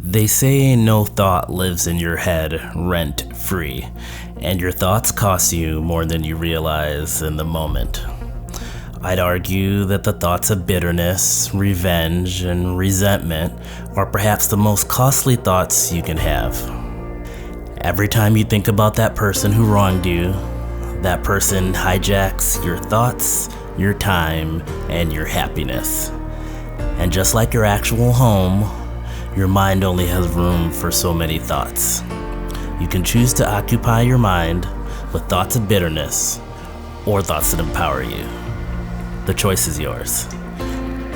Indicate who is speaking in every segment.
Speaker 1: They say no thought lives in your head rent-free, and your thoughts cost you more than you realize in the moment. I'd argue that the thoughts of bitterness, revenge, and resentment are perhaps the most costly thoughts you can have. Every time you think about that person who wronged you, that person hijacks your thoughts, your time, and your happiness. And just like your actual home, your mind only has room for so many thoughts. You can choose to occupy your mind with thoughts of bitterness or thoughts that empower you. The choice is yours.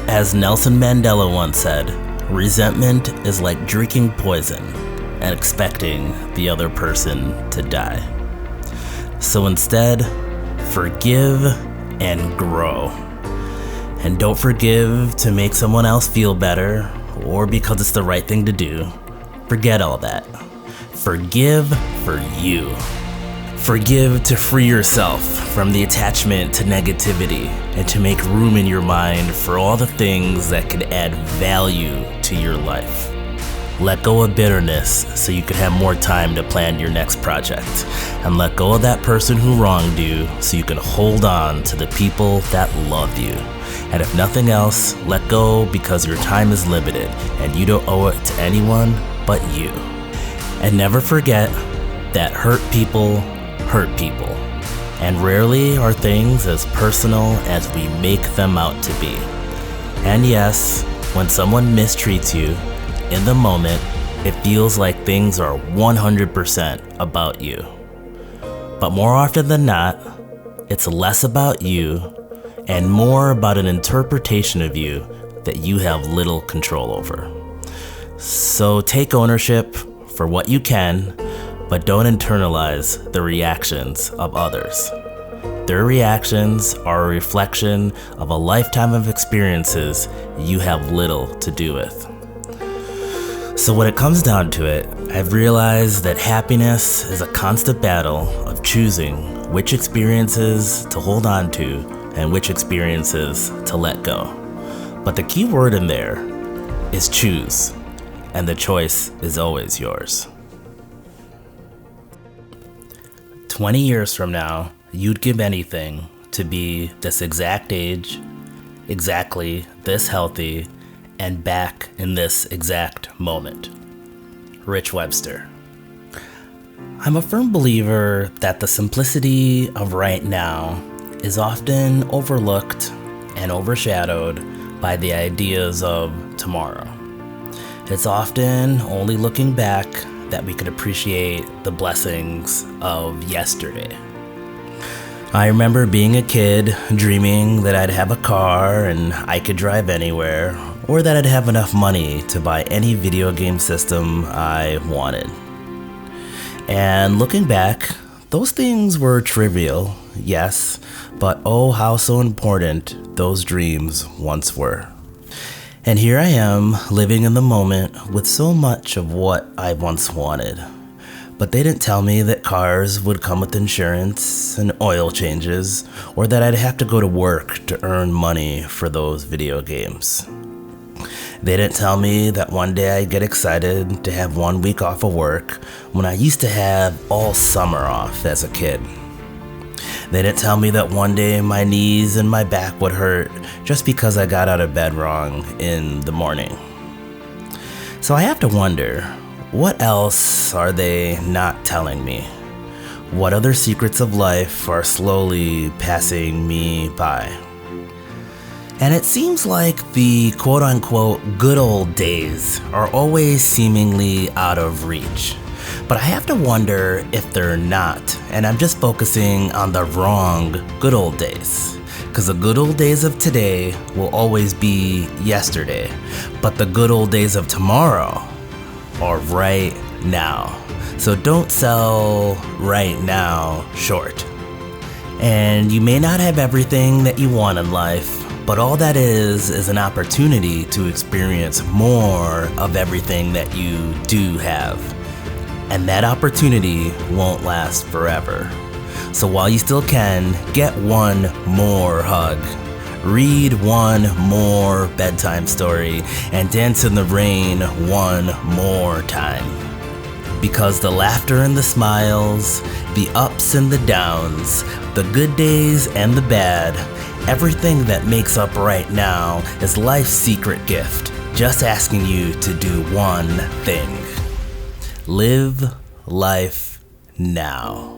Speaker 1: As Nelson Mandela once said, resentment is like drinking poison and expecting the other person to die. So instead, forgive and grow. And don't forgive to make someone else feel better or because it's the right thing to do. Forget all that. Forgive for you. Forgive to free yourself from the attachment to negativity and to make room in your mind for all the things that could add value to your life. Let go of bitterness so you can have more time to plan your next project. And let go of that person who wronged you so you can hold on to the people that love you. And if nothing else, let go because your time is limited and you don't owe it to anyone but you. And never forget that hurt people hurt people. And rarely are things as personal as we make them out to be. And yes, when someone mistreats you, in the moment, it feels like things are 100% about you. But more often than not, it's less about you and more about an interpretation of you that you have little control over. So take ownership for what you can, but don't internalize the reactions of others. Their reactions are a reflection of a lifetime of experiences you have little to do with. So when it comes down to it, I've realized that happiness is a constant battle of choosing which experiences to hold on to and which experiences to let go. But the key word in there is choose, and the choice is always yours. 20 years from now, you'd give anything to be this exact age, exactly this healthy, and back in this exact moment. Rich Webster. I'm a firm believer that the simplicity of right now is often overlooked and overshadowed by the ideas of tomorrow. It's often only looking back that we could appreciate the blessings of yesterday. I remember being a kid dreaming that I'd have a car and I could drive anywhere, or that I'd have enough money to buy any video game system I wanted. And looking back, those things were trivial, yes, but oh how so important those dreams once were. And here I am, living in the moment with so much of what I once wanted. But they didn't tell me that cars would come with insurance and oil changes, or that I'd have to go to work to earn money for those video games. They didn't tell me that one day I'd get excited to have 1 week off of work when I used to have all summer off as a kid. They didn't tell me that one day my knees and my back would hurt just because I got out of bed wrong in the morning. So I have to wonder, what else are they not telling me? What other secrets of life are slowly passing me by? And it seems like the quote-unquote good old days are always seemingly out of reach. But I have to wonder if they're not, and I'm just focusing on the wrong good old days. Because the good old days of today will always be yesterday, but the good old days of tomorrow are right now. So don't sell right now short. And you may not have everything that you want in life, but all that is an opportunity to experience more of everything that you do have. And that opportunity won't last forever. So while you still can, get one more hug. read one more bedtime story, and dance in the rain one more time. Because the laughter and the smiles, the ups and the downs, the good days and the bad, everything that makes up right now is life's secret gift, just asking you to do one thing. Live life now.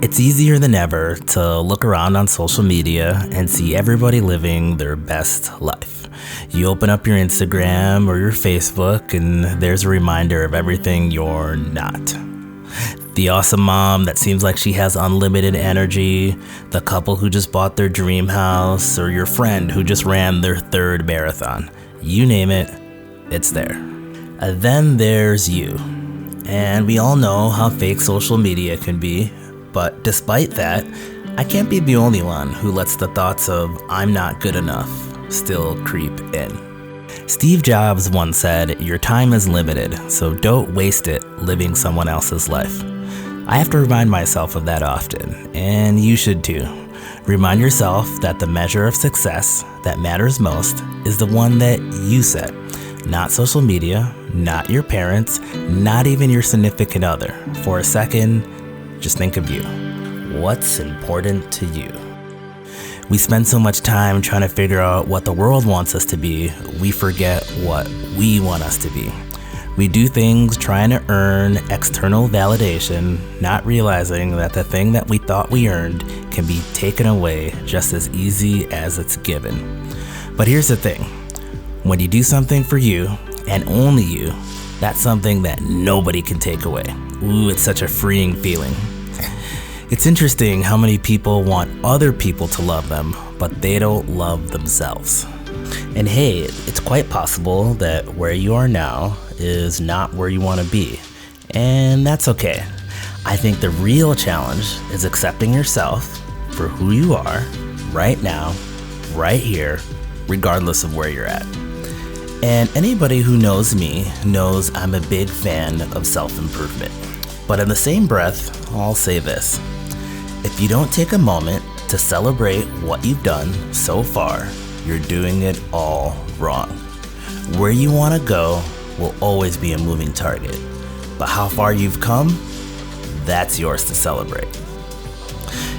Speaker 1: It's easier than ever to look around on social media and see everybody living their best life. You open up your Instagram or your Facebook and there's a reminder of everything you're not. The awesome mom that seems like she has unlimited energy, the couple who just bought their dream house, or your friend who just ran their 3rd marathon. You name it, it's there. And then there's you. And we all know how fake social media can be. But despite that, I can't be the only one who lets the thoughts of "I'm not good enough" still creep in. Steve Jobs once said, "Your time is limited, so don't waste it living someone else's life." I have to remind myself of that often, and you should too. Remind yourself that the measure of success that matters most is the one that you set, not social media, not your parents, not even your significant other. For a second, just think of you. What's important to you? We spend so much time trying to figure out what the world wants us to be, we forget what we want us to be. We do things trying to earn external validation, not realizing that the thing that we thought we earned can be taken away just as easy as it's given. But here's the thing. When you do something for you, and only you, that's something that nobody can take away. Ooh, it's such a freeing feeling. It's interesting how many people want other people to love them, but they don't love themselves. And hey, it's quite possible that where you are now is not where you want to be, and that's okay. I think the real challenge is accepting yourself for who you are right now, right here, regardless of where you're at. And anybody who knows me knows I'm a big fan of self-improvement. But in the same breath, I'll say this. If you don't take a moment to celebrate what you've done so far, you're doing it all wrong. Where you want to go will always be a moving target. But how far you've come, that's yours to celebrate.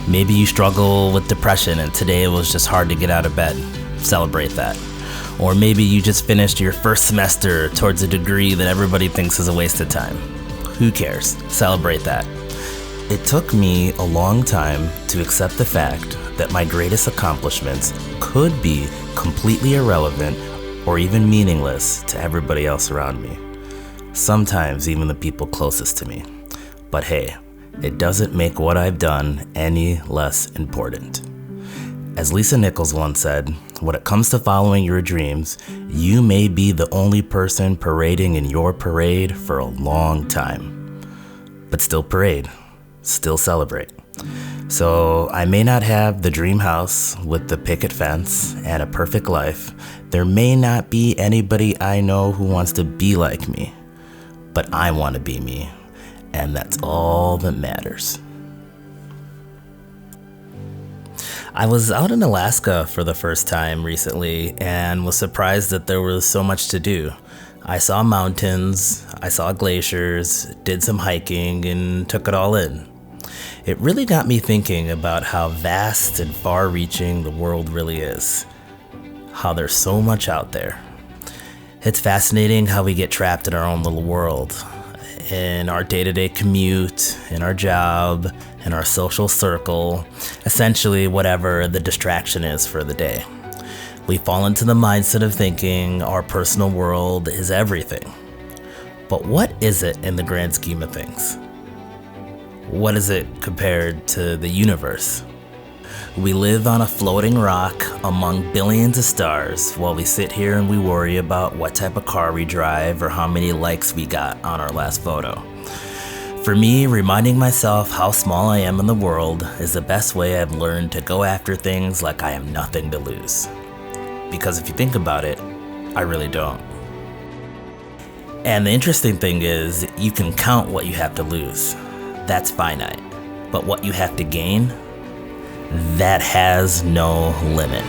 Speaker 1: Maybe you struggle with depression and today it was just hard to get out of bed. Celebrate that. Or maybe you just finished your first semester towards a degree that everybody thinks is a waste of time. Who cares? Celebrate that. It took me a long time to accept the fact that my greatest accomplishments could be completely irrelevant or even meaningless to everybody else around me. Sometimes even the people closest to me. But hey, it doesn't make what I've done any less important. As Lisa Nichols once said, when it comes to following your dreams, you may be the only person parading in your parade for a long time. But still parade, still celebrate. So I may not have the dream house with the picket fence and a perfect life. There may not be anybody I know who wants to be like me, but I want to be me, and that's all that matters. I was out in Alaska for the first time recently and was surprised that there was so much to do. I saw mountains, I saw glaciers, did some hiking, and took it all in. It really got me thinking about how vast and far-reaching the world really is. How there's so much out there. It's fascinating how we get trapped in our own little world. In our day-to-day commute, in our job, in our social circle, essentially whatever the distraction is for the day. We fall into the mindset of thinking our personal world is everything. But what is it in the grand scheme of things? What is it compared to the universe? We live on a floating rock among billions of stars while we sit here and we worry about what type of car we drive or how many likes we got on our last photo. For me, reminding myself how small I am in the world is the best way I've learned to go after things like I have nothing to lose. Because if you think about it, I really don't. And the interesting thing is, you can count what you have to lose. that's finite. But what you have to gain, that has no limit.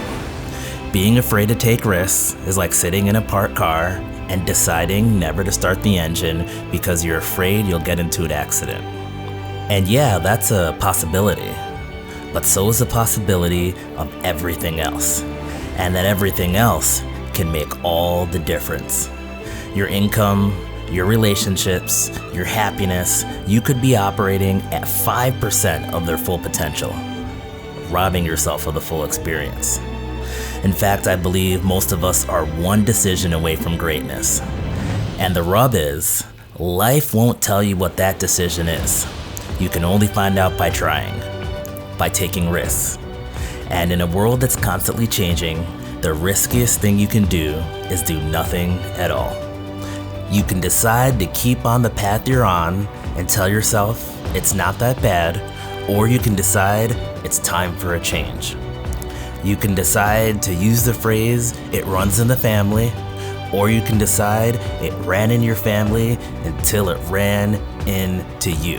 Speaker 1: Being afraid to take risks is like sitting in a parked car and deciding never to start the engine because you're afraid you'll get into an accident. And yeah, that's a possibility, but so is the possibility of everything else. And that everything else can make all the difference. Your income, your relationships, your happiness, you could be operating at 5% of their full potential, robbing yourself of the full experience. In fact, I believe most of us are one decision away from greatness. And the rub is, life won't tell you what that decision is. You can only find out by trying, by taking risks. And in a world that's constantly changing, the riskiest thing you can do is do nothing at all. You can decide to keep on the path you're on and tell yourself it's not that bad, or you can decide it's time for a change. You can decide to use the phrase, it runs in the family, or you can decide it ran in your family until it ran into you.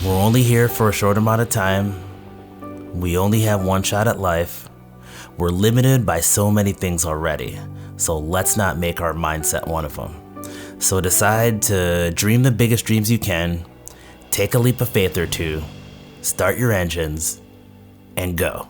Speaker 1: We're only here for a short amount of time. We only have one shot at life. We're limited by so many things already, so let's not make our mindset one of them. So decide to dream the biggest dreams you can, take a leap of faith or two, start your engines, and go.